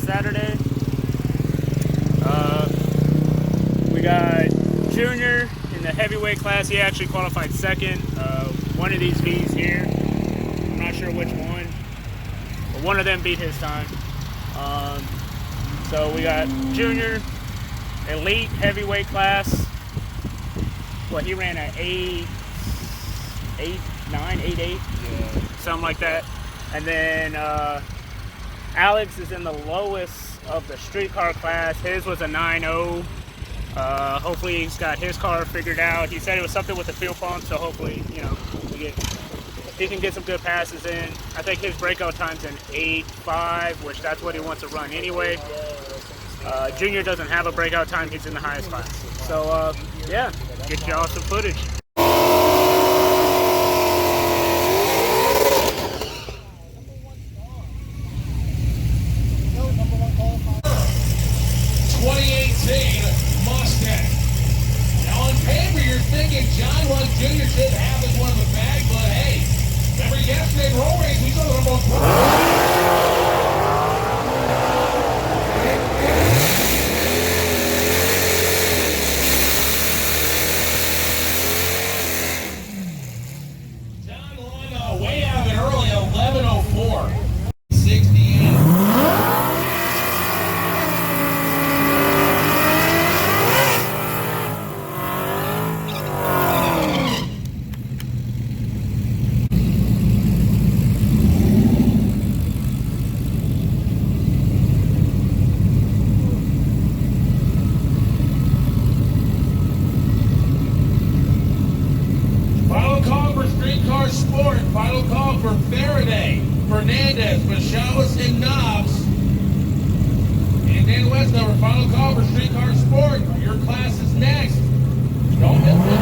Saturday. We got Junior in the heavyweight class. He actually qualified second. One of these V's here. I'm not sure which one, but one of them beat his time. So we got Junior, elite heavyweight class. Well, he ran an 8.9, 8.8, yeah, something like that. And then Alex is in the lowest of the streetcar class. His was a 9.0. Hopefully he's got his car figured out. He said it was something with the fuel pump, so hopefully, you know, he can get some good passes in. I think his breakout time's an 8.5, which that's what he wants to run anyway. Junior doesn't have a breakout time. He's in the highest class. So, yeah, get y'all some footage. 2018 Mustang. Now on paper, you're thinking John Rudd Jr. should have this one in the bag, but hey, remember yesterday roll race, we saw them both. John Rudd way out of it early, 11:04. 68. Sport, final call for Faraday, Fernandez, Machalis, and Knobs. And Dan Westover, final call for Streetcar Sport. Your class is next. Don't miss it.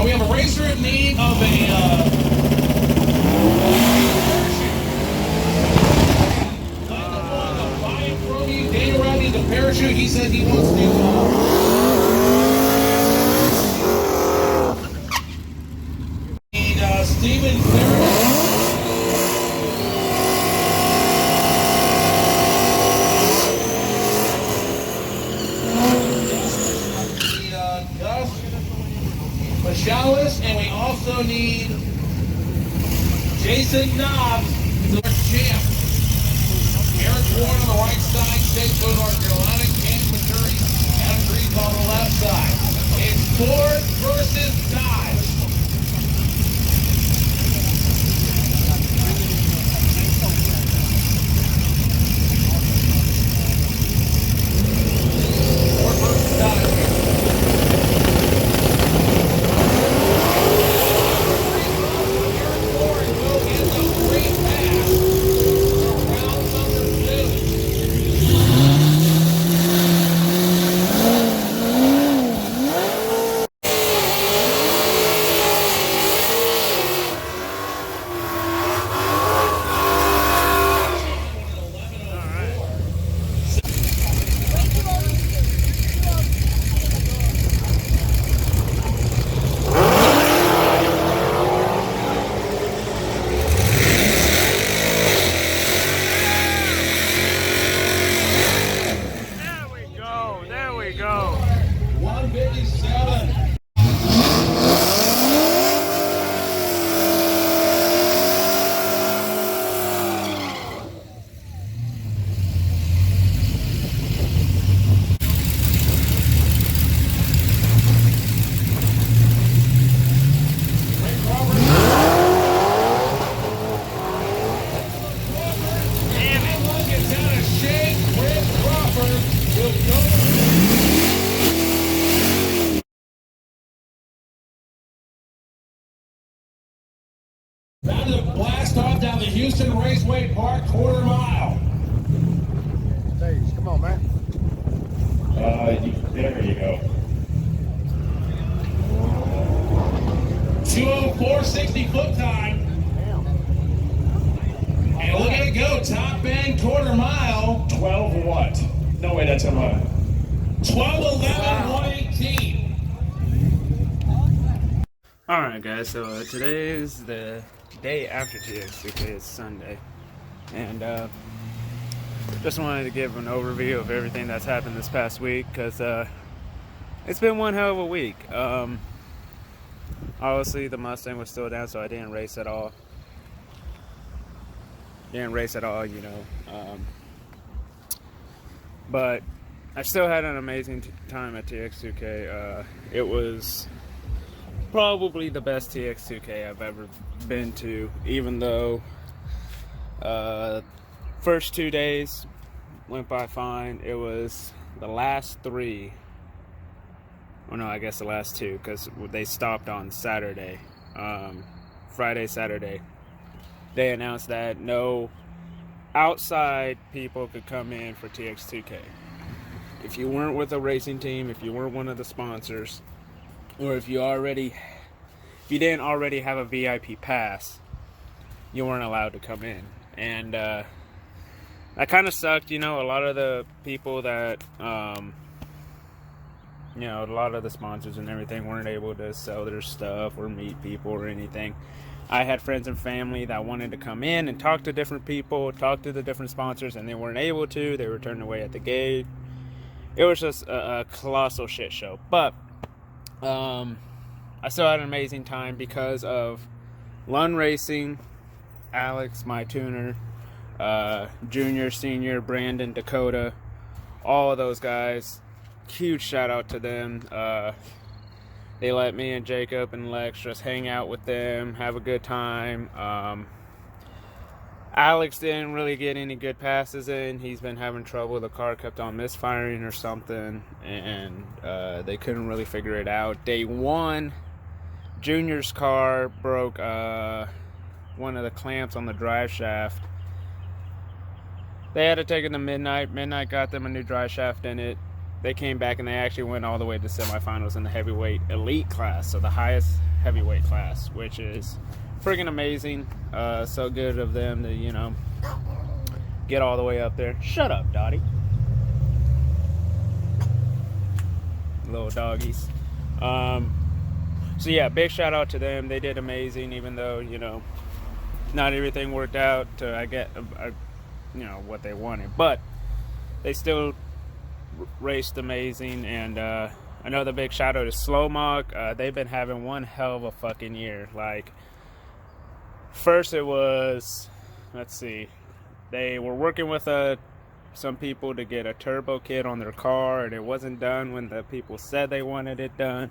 We have a racer in need of a buy it from you. Daniel Rod needs a parachute. He said he wants to need Steven Machalis, and we also need Jason Knobs, the champ. Eric Warren on the right side, State of North Carolina, Ken Missouri, Adam Green on the left side. It's Ford versus Dodge. Ford versus Dodge. There we go. 157. About to blast off down the Houston Raceway Park quarter mile. Stage, come on, man. There you go. 2:04.60 foot time. And look at it go. Top end quarter mile. 12 what? No way, that's a mile. 12:11.118. Alright guys, so today is the day after TX2K, it's Sunday. And just wanted to give an overview of everything that's happened this past week, because it's been one hell of a week. Obviously the Mustang was still down, so I didn't race at all. But I still had an amazing time at TX2K. It was probably the best TX2K I've ever been to, even though first 2 days went by fine. It was the last 3, oh no, I guess the last 2, because they stopped on Saturday, Friday, Saturday. They announced that no outside people could come in for TX2K. If you weren't with a racing team, if you weren't one of the sponsors, or if you didn't already have a VIP pass, you weren't allowed to come in. And that kind of sucked. A lot of the people that a lot of the sponsors and everything weren't able to sell their stuff or meet people or anything. I had friends and family that wanted to come in and talk to different people, talk to the different sponsors, and they weren't able to. They were turned away at the gate. It was just a colossal shit show. But I still had an amazing time because of Lund Racing, Alex, my tuner, Junior, Senior, Brandon, Dakota, all of those guys. Huge shout out to them. They let me and Jacob and Lex just hang out with them, have a good time. Alex didn't really get any good passes in. He's been having trouble. The car kept on misfiring or something, and they couldn't really figure it out. Day 1, Junior's car broke one of the clamps on the drive shaft. They had to take it to Midnight. Midnight got them a new drive shaft in it. They came back and they actually went all the way to semifinals in the heavyweight elite class, so the highest heavyweight class, which is friggin' amazing. So good of them to, get all the way up there. Shut up, Dottie. Little doggies. So yeah, big shout out to them. They did amazing, even though, not everything worked out to get what they wanted. But they still raced amazing. And another big shout out to Slow Mock. They've been having one hell of a fucking year. Like, first it was, let's see, they were working with some people to get a turbo kit on their car, and it wasn't done when the people said they wanted it done.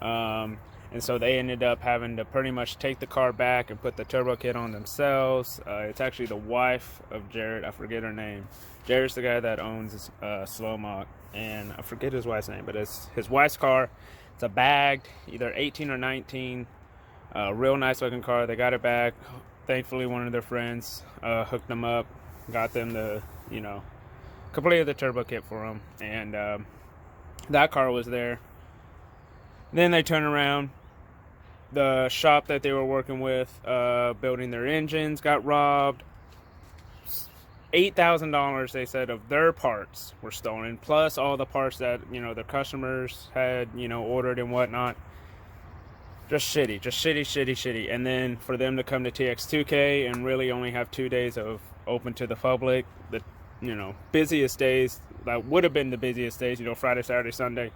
And so they ended up having to pretty much take the car back and put the turbo kit on themselves. It's actually the wife of Jared. I forget her name. Jared's the guy that owns Slow Mock, and I forget his wife's name, but it's his wife's car. It's a bagged, either 18 or 19. Real nice looking car. They got it back. Thankfully, one of their friends hooked them up, got them the, completed the turbo kit for them, and that car was there. Then they turn around. The shop that they were working with, building their engines, got robbed. $8,000, they said, of their parts were stolen, plus all the parts that, their customers had, ordered and whatnot. Just shitty. And then for them to come to TX2K and really only have 2 days of open to the public, the, busiest days, that would have been the busiest days, Friday, Saturday, Sunday,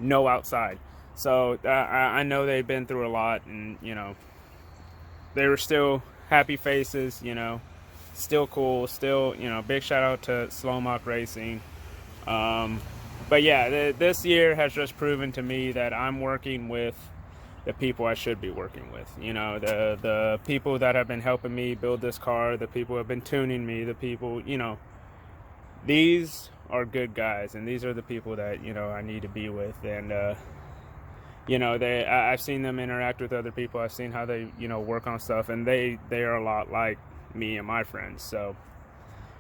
no outside. So I know they've been through a lot, and, they were still happy faces, still cool, still, big shout out to Slow Mock Racing. But yeah, this year has just proven to me that I'm working with the people I should be working with. The people that have been helping me build this car, the people who have been tuning me, the people, these are good guys, and these are the people that, I need to be with. And you know, I've seen them interact with other people. I've seen how they, you know, work on stuff, and they are a lot like me and my friends. So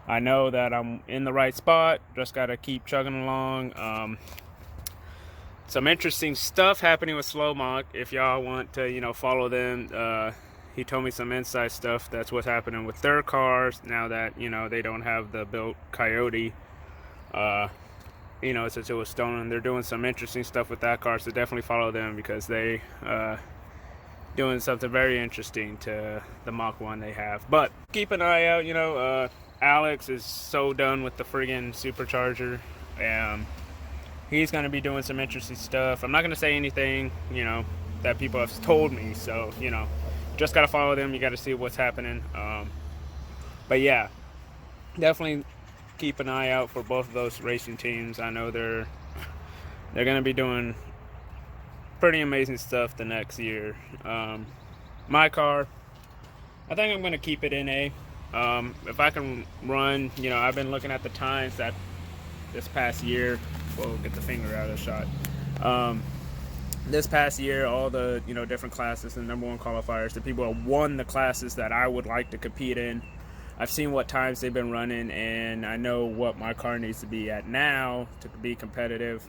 I know that I'm in the right spot. Just got to keep chugging along. Some interesting stuff happening with Slowmock. If y'all want to, you know, follow them, he told me some inside stuff. That's what's happening with their cars now that, you know, they don't have the built Coyote. You know, since it was stolen, they're doing some interesting stuff with that car. So definitely follow them because they doing something very interesting to the Mach 1 they have. But keep an eye out. You know, Alex is so done with the friggin' supercharger. He's going to be doing some interesting stuff. I'm not going to say anything, you know, that people have told me. So, you know, just got to follow them. You got to see what's happening. But yeah, definitely keep an eye out for both of those racing teams. I know they're going to be doing pretty amazing stuff the next year. My car, I think I'm going to keep it in A. If I can run, you know, I've been looking at the times that this past year. Whoa, get the finger out of the shot. This past year, all the, you know, different classes, the #1 qualifiers, the people who won the classes that I would like to compete in. I've seen what times they've been running, and I know what my car needs to be at now to be competitive.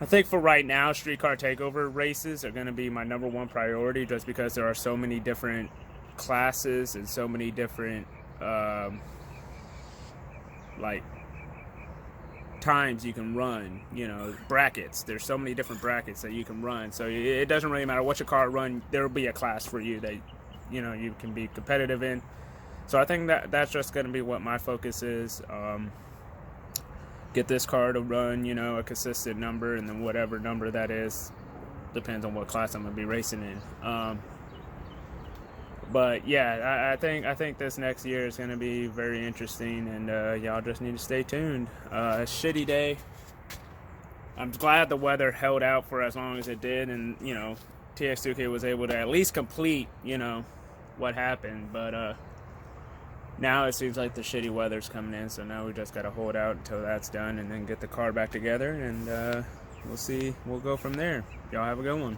I think for right now, street car takeover races are going to be my #1 priority, just because there are so many different classes and so many different like times you can run, you know, brackets. There's so many different brackets that you can run, so it doesn't really matter what your car run. There'll be a class for you that, you know, you can be competitive in. So I think that's just going to be what my focus is. Get this car to run, you know, a consistent number, and then whatever number that is depends on what class I'm going to be racing in. But yeah, I think this next year is going to be very interesting, and y'all just need to stay tuned. A shitty day. I'm glad the weather held out for as long as it did, and, you know, TX2K was able to at least complete, you know, what happened. But now it seems like the shitty weather's coming in, so now we just got to hold out until that's done and then get the car back together, and we'll see. We'll go from there. Y'all have a good one.